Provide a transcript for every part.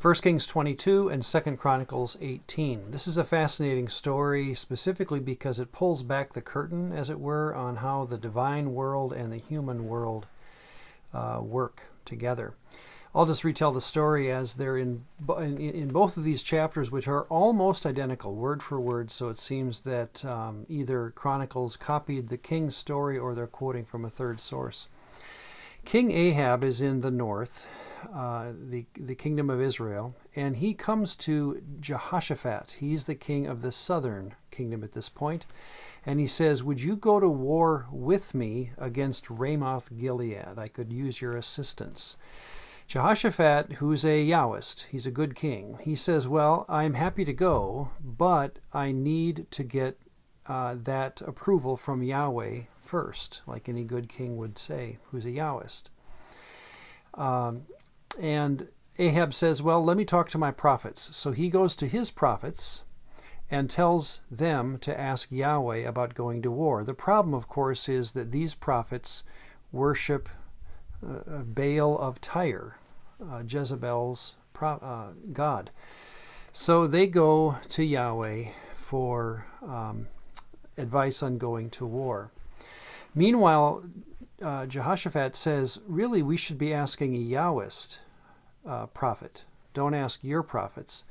1 Kings 22 and 2 Chronicles 18. This is a fascinating story specifically because it pulls back the curtain, as it were, on how the divine world and the human world work together. I'll just retell the story as they're in both of these chapters, which are almost identical, word for word, so it seems that either Chronicles copied the king's story or they're quoting from a third source. King Ahab is in the north, the kingdom of Israel, and he comes to Jehoshaphat. He's the king of the southern kingdom at this point, and he says, "Would you go to war with me against Ramoth Gilead? I could use your assistance." Jehoshaphat, who's a Yahwist, he's a good king, he says, "Well, I'm happy to go, but I need to get that approval from Yahweh first," like any good king would say, who's a Yahwist. And Ahab says, "Well, let me talk to my prophets." So he goes to his prophets and tells them to ask Yahweh about going to war. The problem, of course, is that these prophets worship Baal of Tyre, Jezebel's god. So they go to Yahweh for advice on going to war. Meanwhile, Jehoshaphat says, really, we should be asking a Yahwist prophet. Don't ask your prophets.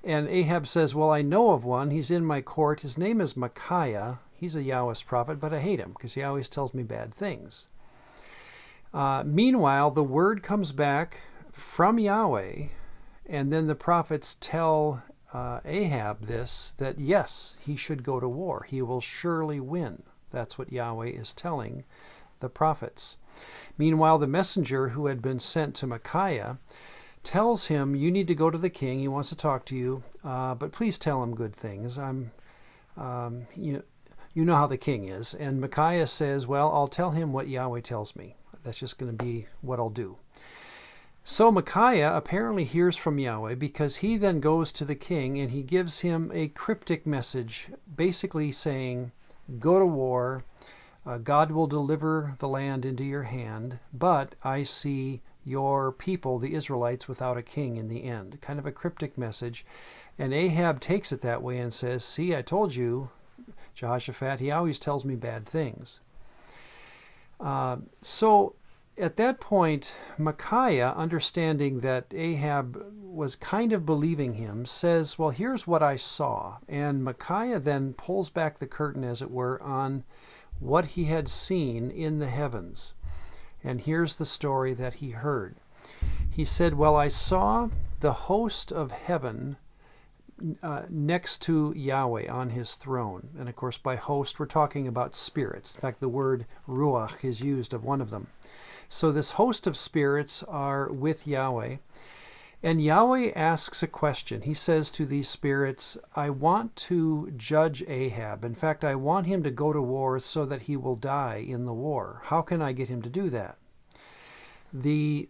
And Ahab says, well, I know of one. He's in my court. His name is Micaiah. He's a Yahwist prophet, but I hate him because he always tells me bad things. Meanwhile, the word comes back from Yahweh, and then the prophets tell Ahab this, that yes, he should go to war. He will surely win. That's what Yahweh is telling the prophets. Meanwhile, the messenger who had been sent to Micaiah tells him, you need to go to the king. He wants to talk to you, but please tell him good things. You know how the king is. And Micaiah says, well, I'll tell him what Yahweh tells me. That's just going to be what I'll do. So Micaiah apparently hears from Yahweh, because he then goes to the king and he gives him a cryptic message, basically saying, go to war, God will deliver the land into your hand, but I see your people, the Israelites, without a king in the end. Kind of a cryptic message. And Ahab takes it that way and says, see, I told you, Jehoshaphat, he always tells me bad things. So at that point, Micaiah, understanding that Ahab was kind of believing him, says, well, here's what I saw. And Micaiah then pulls back the curtain, as it were, on what he had seen in the heavens. And here's the story that he heard. He said, well, I saw the host of heaven next to Yahweh on his throne. And of course, by host, we're talking about spirits. In fact, the word ruach is used of one of them. So this host of spirits are with Yahweh. And Yahweh asks a question. He says to these spirits, I want to judge Ahab. In fact, I want him to go to war so that he will die in the war. How can I get him to do that? The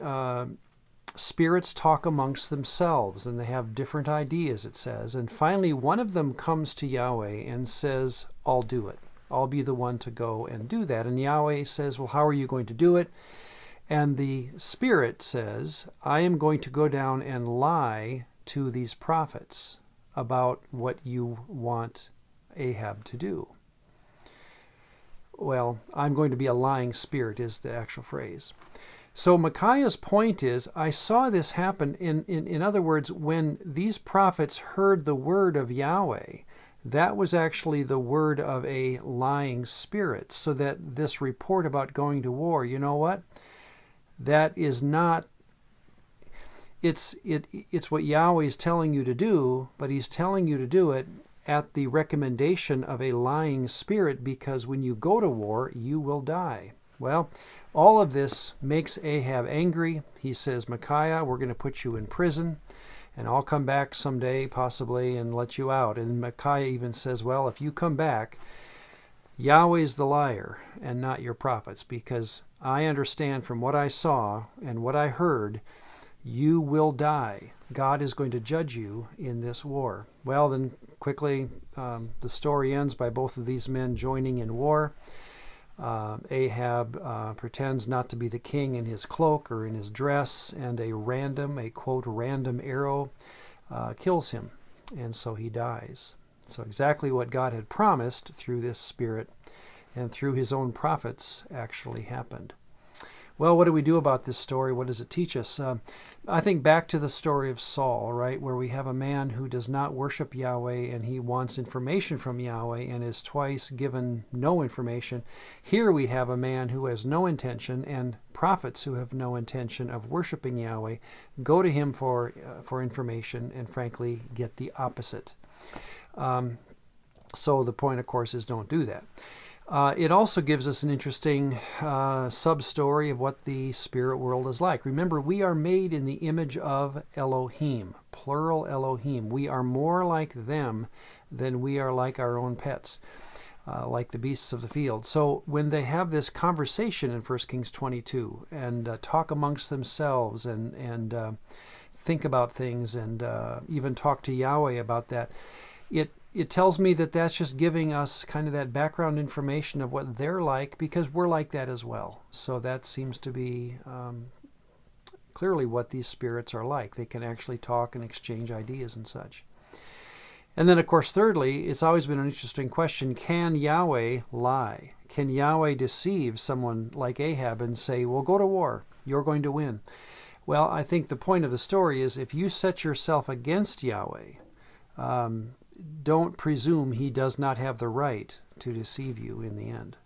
spirits talk amongst themselves, and they have different ideas, it says. And finally, one of them comes to Yahweh and says, I'll do it. I'll be the one to go and do that. And Yahweh says, well, how are you going to do it? And the spirit says, I am going to go down and lie to these prophets about what you want Ahab to do. Well, I'm going to be a lying spirit is the actual phrase. So Micaiah's point is, I saw this happen. In other words, when these prophets heard the word of Yahweh, that was actually the word of a lying spirit. So that this report about going to war, you know what? That is not, it's what Yahweh is telling you to do, but he's telling you to do it at the recommendation of a lying spirit, because when you go to war, you will die. Well, all of this makes Ahab angry. He says, Micaiah, we're going to put you in prison, and I'll come back someday, possibly, and let you out. And Micaiah even says, well, if you come back, Yahweh's the liar and not your prophets, because I understand from what I saw and what I heard, you will die. God is going to judge you in this war. Well, then quickly, the story ends by both of these men joining in war. Ahab pretends not to be the king in his cloak or in his dress, and a quote, random arrow kills him, and so he dies. So exactly what God had promised through this spirit and through his own prophets actually happened. Well, what do we do about this story? What does it teach us? I think back to the story of Saul, right, where we have a man who does not worship Yahweh and he wants information from Yahweh and is twice given no information. Here we have a man who has no intention, and prophets who have no intention of worshiping Yahweh go to him for information and frankly get the opposite. So the point, of course, is don't do that. It also gives us an interesting sub-story of what the spirit world is like. Remember, we are made in the image of Elohim, plural Elohim. We are more like them than we are like our own pets, like the beasts of the field. So when they have this conversation in 1 Kings 22 and talk amongst themselves and think about things and even talk to Yahweh about that, it tells me that that's just giving us kind of that background information of what they're like, because we're like that as well. So that seems to be clearly what these spirits are like. They can actually talk and exchange ideas and such. And then, of course, thirdly, it's always been an interesting question: can Yahweh lie? Can Yahweh deceive someone like Ahab and say, well, go to war, you're going to win? Well, I think the point of the story is if you set yourself against Yahweh, don't presume he does not have the right to deceive you in the end.